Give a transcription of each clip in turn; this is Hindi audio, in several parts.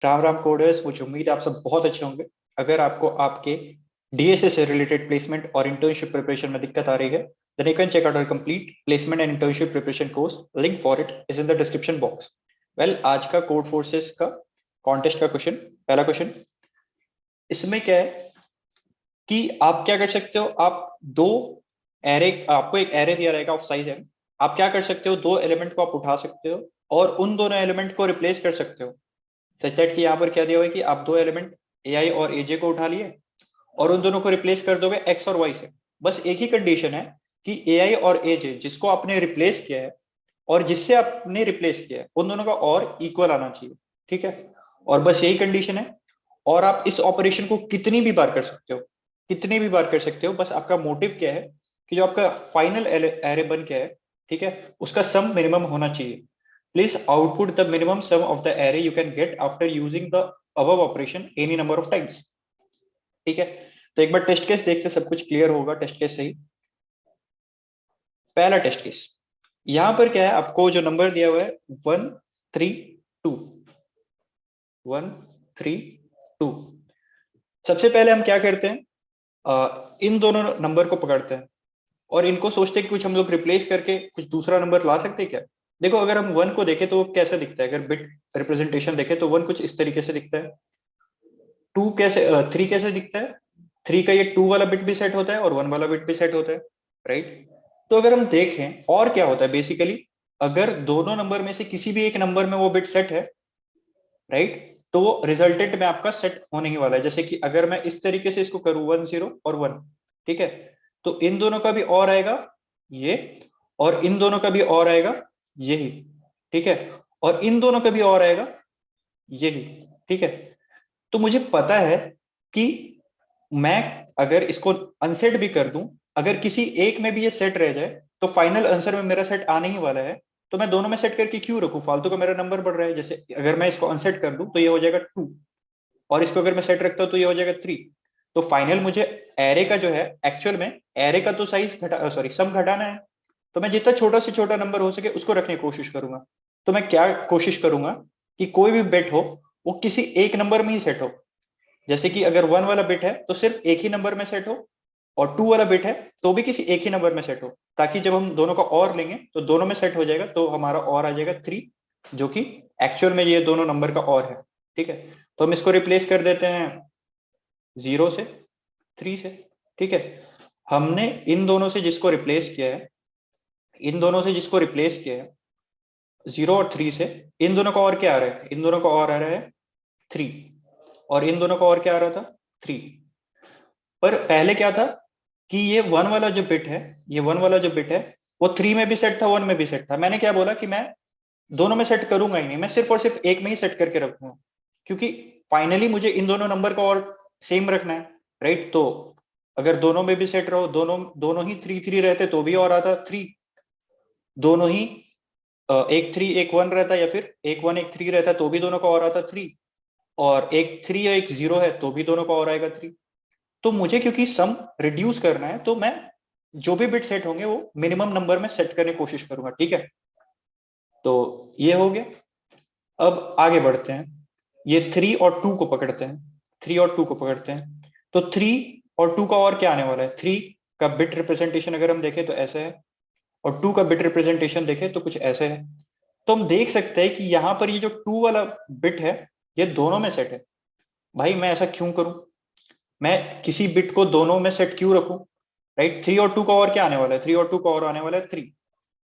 राम राम कोडर्स, मुझे उम्मीद है आप सब बहुत अच्छे होंगे। अगर आपको आपके डीएसए से रिलेटेड प्लेसमेंट और इंटर्नशिप प्रिपरेशन में दिक्कत आ रही है, then you can check out our complete placement and internship preparation course. Link for it is in the description box. Well, आज का कोड फोर्सेस का कॉन्टेस्ट का क्वेश्चन, पहला क्वेश्चन इसमें क्या है कि आप क्या कर सकते हो। आप दो एरे, आपको एक एरे दिया रहेगा ऑफ साइज है। आप क्या कर सकते हो, दो एलिमेंट को आप उठा सकते हो और उन दोनों एलिमेंट को रिप्लेस कर सकते हो। सच दैट कि यहाँ पर क्या दिया हुआ है कि आप दो एलिमेंट ए आई और ए जे को उठा लिए और उन दोनों को रिप्लेस कर दोगे एक्स और वाई से। बस एक ही कंडीशन है कि ए आई और ए जे जिसको आपने रिप्लेस किया है और जिससे आपने रिप्लेस किया है उन दोनों का और इक्वल आना चाहिए। ठीक है, और बस यही कंडीशन है। और आप इस ऑपरेशन को कितनी भी बार कर सकते हो, कितनी भी बार कर सकते हो। बस आपका मोटिव क्या है कि जो आपका फाइनल एरे बन क्या है, ठीक है, उसका सम मिनिमम होना चाहिए। Please output the minimum sum of the array you can get after using the above operation any number of times. ठीक है, तो एक बार टेस्ट केस देखते, सब कुछ क्लियर होगा टेस्ट केस से ही। पहला टेस्ट केस, यहां पर क्या है, आपको जो नंबर दिया हुआ है 1 3 2, 1 3 2। सबसे पहले हम क्या करते हैं, इन दोनों नंबर को पकड़ते हैं और इनको सोचते हैं कि कुछ हम लोग रिप्लेस करके कुछ दूसरा नंबर ला सकते हैं क्या। देखो, अगर हम वन को देखें तो वो कैसे दिखता है, अगर बिट रिप्रेजेंटेशन देखें तो वन कुछ इस तरीके से दिखता है। टू कैसे, थ्री कैसे दिखता है, थ्री का ये टू वाला बिट भी सेट होता है और वन वाला बिट भी सेट होता है, राइट। तो अगर हम देखें और क्या होता है बेसिकली, अगर दोनों नंबर में से किसी भी एक नंबर में वो बिट सेट है, राइट, तो वो रिजल्टेंट में आपका सेट होने ही वाला है। जैसे कि अगर मैं इस तरीके से इसको करूं 1 0 और 1, ठीक है, तो इन दोनों का भी और आएगा ये, और इन दोनों का भी और आएगा यही, ठीक है, और इन दोनों का भी और आएगा यही, ठीक है। तो मुझे पता है कि मैं अगर इसको अनसेट भी कर दूं, अगर किसी एक में भी ये सेट रह जाए तो फाइनल आंसर में मेरा सेट आने ही वाला है। तो मैं दोनों में सेट करके क्यों रखूं, फालतू का मेरा नंबर बढ़ रहा है। जैसे अगर मैं इसको अनसेट कर दूं तो ये हो जाएगा 2, और इसको अगर मैं सेट रखता हूं तो ये हो जाएगा 3। तो फाइनल मुझे एरे का जो है, एक्चुअल में एरे का तो साइज घटा, सॉरी सम घटाना है। तो मैं जितना छोटा से छोटा नंबर हो सके उसको रखने की कोशिश करूंगा। तो मैं क्या कोशिश करूंगा कि कोई भी बिट हो वो किसी एक नंबर में ही सेट हो। जैसे कि अगर वन वाला बिट है तो सिर्फ एक ही नंबर में सेट हो, और टू वाला बिट है तो भी किसी एक ही नंबर में सेट हो, ताकि जब हम दोनों का और लेंगे तो दोनों में सेट हो जाएगा, तो हमारा और आ जाएगा 3, जो कि एक्चुअल में ये दोनों नंबर का और है। ठीक है, तो हम इसको रिप्लेस कर देते हैं 0 से, 3 से। ठीक है, हमने इन दोनों से जिसको रिप्लेस किया है, इन दोनों से जिसको रिप्लेस किया है 0 और 3 से, इन दोनों का और क्या आ रहा है, इन दोनों का और आ रहा है 3, और इन दोनों का और क्या आ रहा था 3। पर पहले क्या था कि ये वन वाला जो बिट है, ये वन वाला जो बिट है वो 3 में भी सेट था, वन में भी सेट था। मैंने क्या बोला कि मैं दोनों में सेट करूंगा ही नहीं, मैं सिर्फ और सिर्फ एक में ही सेट करके रखूंगा, क्योंकि फाइनली मुझे इन दोनों नंबर को और सेम रखना है, राइट। तो अगर दोनों में भी सेट रहो, दोनों दोनों ही 3 3 रहते तो भी और आता 3, दोनों ही एक 3 एक 1 रहता, या फिर एक 1 एक 3 रहता तो भी दोनों का और आता 3, और एक 3 या एक 0 है तो भी दोनों का और आएगा 3। तो मुझे क्योंकि सम रिड्यूस करना है तो मैं जो भी बिट सेट होंगे वो मिनिमम नंबर में सेट करने की कोशिश करूंगा। ठीक है, तो ये हो गया। अब आगे बढ़ते हैं, ये 3 और 2 को पकड़ते हैं, 3 और 2 को पकड़ते हैं। तो 3 और 2 का और क्या आने वाला है, 3 का बिट रिप्रेजेंटेशन अगर हम देखें तो ऐसे है, और 2 का बिट रिप्रेजेंटेशन देखें तो कुछ ऐसे है। तो हम देख सकते हैं कि यहाँ पर ये जो 2 वाला बिट है ये दोनों में सेट है। भाई मैं ऐसा क्यों करूं, मैं किसी बिट को दोनों में सेट क्यों रखूं, राइट। 3 और 2 का और क्या आने वाला है, 3 और 2 का और आने वाला है 3।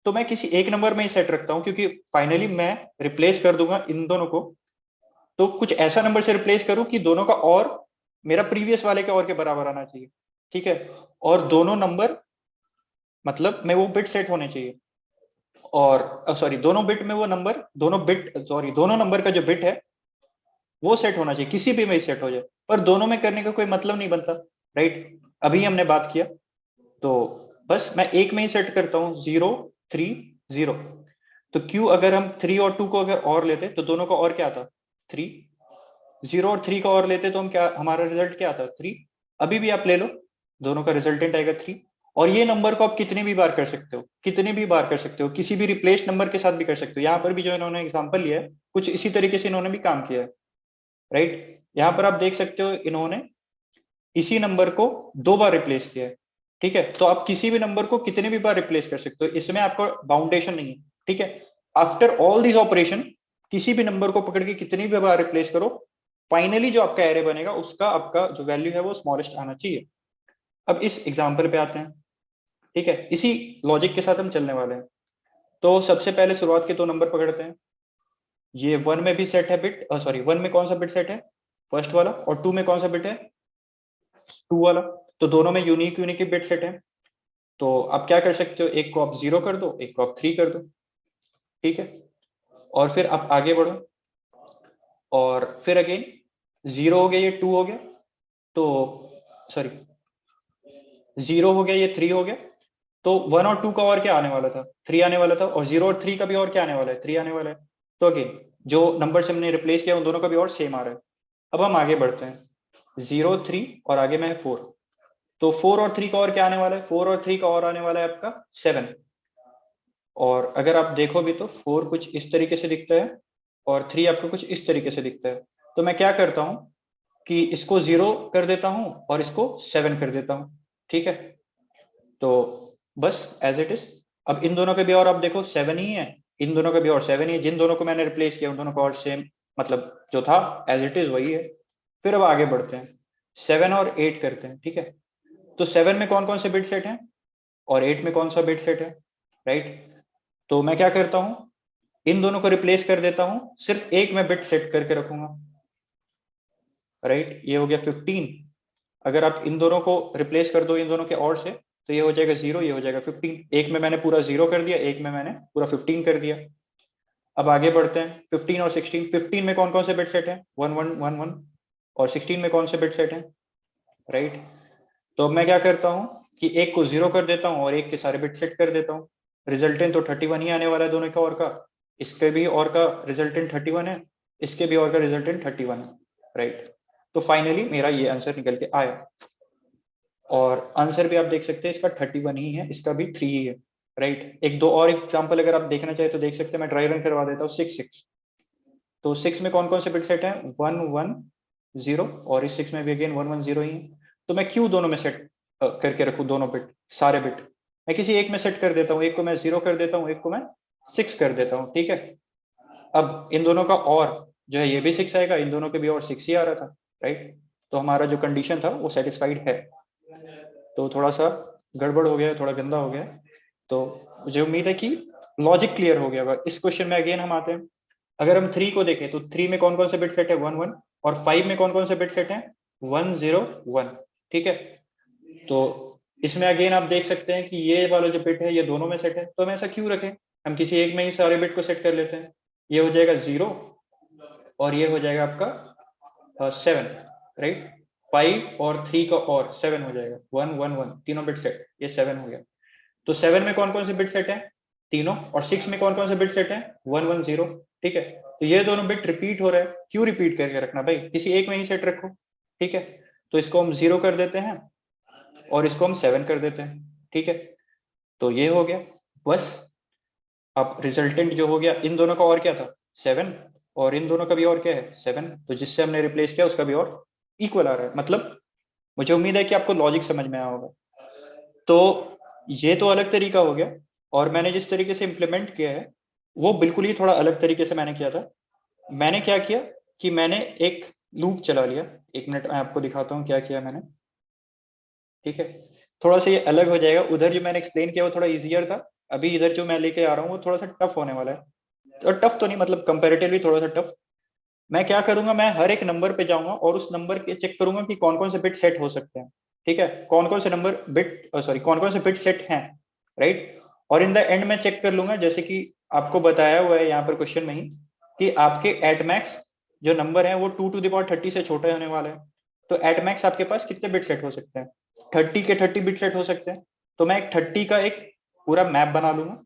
तो मैं किसी एक नंबर में ही सेट रखता हूं, क्योंकि फाइनली मैं रिप्लेस कर दूंगा इन दोनों को। तो कुछ ऐसा नंबर से रिप्लेस करूं कि दोनों का और मेरा प्रीवियस वाले के और के बराबर आना चाहिए। ठीक है, और दोनों नंबर, मतलब में वो बिट सेट होने चाहिए, और सॉरी दोनों बिट में वो नंबर, दोनों बिट सॉरी दोनों नंबर का जो बिट है वो सेट होना चाहिए, किसी भी में सेट हो जाए। पर दोनों में करने का कोई मतलब नहीं बनता, राइट। अभी हमने बात किया, तो बस मैं एक में ही सेट करता हूँ 0 3 0। तो क्यों, अगर हम 3 और 2 को अगर और लेते तो दोनों का और क्या आता 3, 0 और 3 का और लेते तो हम क्या, हमारा रिजल्ट क्या आता 3। अभी भी आप ले लो, दोनों का रिजल्टेंट आएगा 3। और ये नंबर को आप कितनी भी बार कर सकते हो, कितनी भी बार कर सकते हो, किसी भी रिप्लेस नंबर के साथ भी कर सकते हो। यहाँ पर भी जो इन्होंने एग्जाम्पल लिया है कुछ इसी तरीके से इन्होंने भी काम किया है। राइट। यहाँ पर आप देख सकते हो इन्होंने इसी नंबर को 2 बार रिप्लेस किया है, ठीक है। तो आप किसी भी नंबर को कितने भी बार रिप्लेस कर सकते हो, इसमें आपका बाउंडेशन नहीं है, ठीक है। आफ्टर ऑल दिस ऑपरेशन किसी भी नंबर को पकड़ के कितनी भी बार रिप्लेस करो, फाइनली जो आपका एरे बनेगा उसका आपका जो वैल्यू है वो स्मॉलेस्ट आना चाहिए। अब इस एग्जाम्पल पे आते हैं, ठीक है। इसी लॉजिक के साथ हम चलने वाले हैं। तो सबसे पहले शुरुआत के 2 नंबर पकड़ते हैं। ये 1 में भी सेट है बिट, सॉरी 1 में कौन सा बिट सेट है, फर्स्ट वाला, और 2 में कौन सा बिट है, 2 वाला। तो दोनों में यूनिक यूनिक बिट सेट है। तो आप क्या कर सकते हो, एक को आप 0 कर दो, एक को आप 3 कर दो, ठीक है। और फिर आप आगे बढ़ो, और फिर अगेन 0 हो गया, ये 2 हो गया, तो सॉरी 0 हो गया, ये 3 हो गया। तो 1 और 2 का और क्या आने वाला था, 3 आने वाला था, और 0 और 3 का भी और क्या आने वाला है, 3 आने वाला है। तो अगेन जो नंबर से हमने रिप्लेस किया उन दोनों का भी और सेम आ रहा है। अब हम आगे बढ़ते हैं, 0 3 और आगे में है 4। तो 4 और 3 का और क्या आने वाला है, 4 और 3 का और आने वाला है आपका 7। और अगर आप देखो भी तो 4 कुछ इस तरीके से दिखता है और 3 आपको कुछ इस तरीके से दिखता है। तो मैं क्या करता हूं कि इसको 0 कर देता हूं और इसको 7 कर देता हूं, ठीक है। तो बस एज इट इज। अब इन दोनों के भी और आप देखो 7 ही है, इन दोनों का भी और 7 ही है, जिन दोनों को मैंने रिप्लेस किया उन दोनों का और सेम, मतलब जो था एज इट इज वही है। फिर अब आगे बढ़ते हैं, 7 और 8 करते हैं, ठीक है। तो 7 में कौन कौन से बिट सेट हैं और 8 में कौन सा बिट सेट है, राइट। तो मैं क्या करता हूं, इन दोनों को रिप्लेस कर देता हूं, सिर्फ एक मैं बिट सेट करके रखूंगा, राइट। ये हो गया 15। अगर आप इन दोनों को रिप्लेस कर दो इन दोनों के और से, तो ये हो जाएगा 0, ये हो जाएगा 15। एक में मैंने पूरा 0 कर दिया, एक में मैंने पूरा 15 कर दिया। अब आगे बढ़ते हैं, 15 और 16। 15 में कौन कौन से बिट सेट है, 1 1 1 1। और 16 में कौन से बिट सेट है, राइट। तो अब मैं क्या करता हूँ कि एक को 0 कर देता हूँ और एक के सारे बिट सेट कर देता हूँ। रिजल्टेंट तो 31 ही आने वाला है दोनों का और का। इसके भी और का रिजल्टेंट 31 है, इसके भी और का रिजल्टेंट 31 है, राइट। तो फाइनली मेरा ये आंसर निकल के आया। और आंसर भी आप देख सकते हैं इसका 31 ही है, इसका भी 3 ही है, राइट। एक दो और एग्जाम्पल अगर आप देखना चाहे तो देख सकते हैं, मैं ड्राई रन करवा देता हूँ। 6 6। तो 6 में कौन कौन से बिट सेट है, 1 1 0, और इस 6 में भी अगेन 1 1 0 ही है। तो मैं क्यों दोनों में सेट करके रखूँ, दोनों बिट, सारे बिट। मैं किसी एक में सेट कर देता हूँ, एक को मैं 0 कर देता हूँ, एक को मैं 6 कर देता हूँ, ठीक है। अब इन दोनों का और जो है ये भी 6 आएगा, इन दोनों के भी और 6 ही आ रहा था, राइट। तो हमारा जो कंडीशन था वो सेटिस्फाइड है। तो थोड़ा सा गड़बड़ हो गया, थोड़ा गंदा हो गया। तो मुझे उम्मीद है कि लॉजिक क्लियर हो गया होगा। इस क्वेश्चन में अगेन हम आते हैं, अगर हम 3 को देखें तो 3 में कौन कौन से बिट सेट है, 1 1। और 5 में कौन कौन से बिट सेट है, 1 0 1, ठीक है। तो इसमें अगेन आप देख सकते हैं कि ये वाला जो बिट है ये दोनों में सेट है, तो हम ऐसा क्यों रखें, हम किसी एक में ही सारे बिट को सेट कर लेते हैं। ये हो जाएगा 0 और ये हो जाएगा आपका 7, राइट। 5 और 3 का और 7 हो जाएगा, 1 1 1, तीनों बिट सेट, ये 7 हो गया। तो 7 में कौन कौन से बिट सेट है, तीनों। और 6 में कौन कौन से बिट सेट है, 1 1 0, ठीक है। तो ये दोनों बिट रिपीट हो रहे हैं, क्यों रिपीट करके रखना भाई, किसी एक में ही सेट रखो, ठीक है। तो इसको हम 0 कर देते हैं और इसको हम 7 कर देते हैं, ठीक है। तो ये हो गया बस। अब रिजल्टेंट जो हो गया, इन दोनों का और क्या था, 7, और इन दोनों का भी और क्या है, 7। तो जिससे हमने रिप्लेस किया उसका भी और इक्वल आ रहा है। मतलब मुझे उम्मीद है कि आपको लॉजिक समझ में आया होगा। तो ये तो अलग तरीका हो गया, और मैंने जिस तरीके से इम्प्लीमेंट किया है वो बिल्कुल ही थोड़ा अलग तरीके से मैंने किया था। मैंने क्या किया कि मैंने एक लूप चला लिया। 1 मिनट मैं आपको दिखाता हूँ क्या किया मैंने, ठीक है। थोड़ा सा ये अलग हो जाएगा, उधर जो मैंने एक्सप्लेन किया वो थोड़ा इजियर था, अभी इधर जो मैं लेके आ रहा हूँ वो थोड़ा सा टफ होने वाला है। तो टफ तो नहीं, मतलब कंपेरेटिवली थोड़ा सा टफ। मैं क्या करूंगा, मैं हर एक नंबर पे जाऊंगा और उस नंबर के चेक करूंगा कि कौन कौन से बिट सेट हो सकते हैं, ठीक है। कौन कौन से नंबर बिट सॉरी कौन कौन से बिट सेट हैं, राइट। और इन द एंड मैं चेक कर लूंगा, जैसे कि आपको बताया हुआ है यहाँ पर क्वेश्चन में ही, कि आपके एट मैक्स जो नंबर है वो 2 to the power 30 से छोटे होने वाला है। तो एट मैक्स आपके पास कितने बिट सेट हो सकते हैं, 30 के 30 बिट सेट हो सकते हैं। तो मैं एक 30 का एक पूरा मैप बना लूंगा,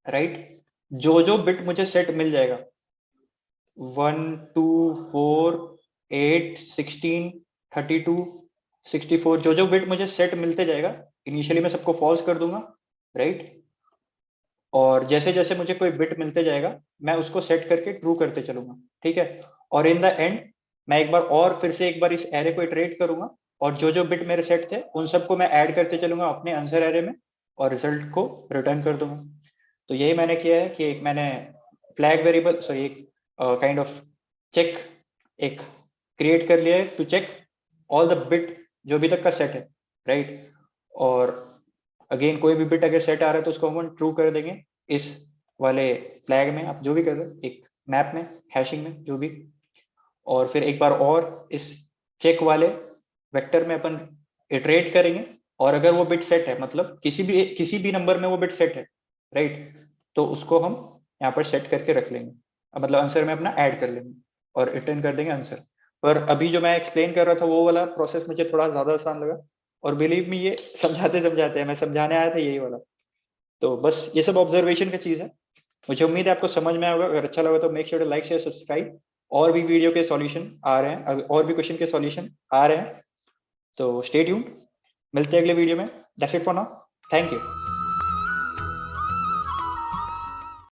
राइट। जो जो बिट मुझे सेट मिल जाएगा, 1 2 4 8 16 32 64, जो जो बिट मुझे सेट मिलते जाएगा इनिशियली मैं सबको फॉल्स कर दूंगा, राइट। और जैसे जैसे मुझे कोई बिट मिलते जाएगा मैं उसको सेट करके ट्रू करते चलूंगा, ठीक है। और इन द एंड मैं एक बार और फिर से एक बार इस एरे को इटरेट करूंगा और जो जो बिट मेरे सेट थे उन सबको मैं ऐड करते चलूंगा अपने आंसर एरे में और रिजल्ट को रिटर्न कर दूंगा। तो यही मैंने किया है कि एक मैंने फ्लैग वेरिएबल सॉरी एक काइंड ऑफ चेक एक क्रिएट कर लिया है to check all the bit जो अभी तक का सेट है, राइट। और अगेन कोई भी बिट अगर सेट आ रहा है तो उसको हम ट्रू कर देंगे इस वाले फ्लैग में, आप जो भी कर रहे हो एक मैप में हैशिंग में जो भी। और फिर एक बार और इस चेक वाले वेक्टर में अपन इटरेट करेंगे और अगर वो बिट सेट है मतलब किसी भी नंबर में वो बिट सेट है, राइट, तो उसको हम यहाँ पर सेट करके रख लेंगे, मतलब आंसर में अपना ऐड कर लेंगे और रिटर्न कर देंगे आंसर। पर अभी जो मैं एक्सप्लेन कर रहा था वो वाला प्रोसेस मुझे थोड़ा ज्यादा आसान लगा और बिलीव मी ये समझाते समझाते मैं समझाने आया था यही वाला। तो बस ये सब ऑब्जर्वेशन की चीज है। मुझे उम्मीद है आपको समझ में आएगा। अगर अच्छा लगा तो make sure to like share subscribe. और भी वीडियो के सॉल्यूशन आ रहे हैं, और भी क्वेश्चन के सॉल्यूशन आ रहे हैं, तो स्टे ट्यून्ड। मिलते हैं अगले वीडियो में। That's it for now. Thank you.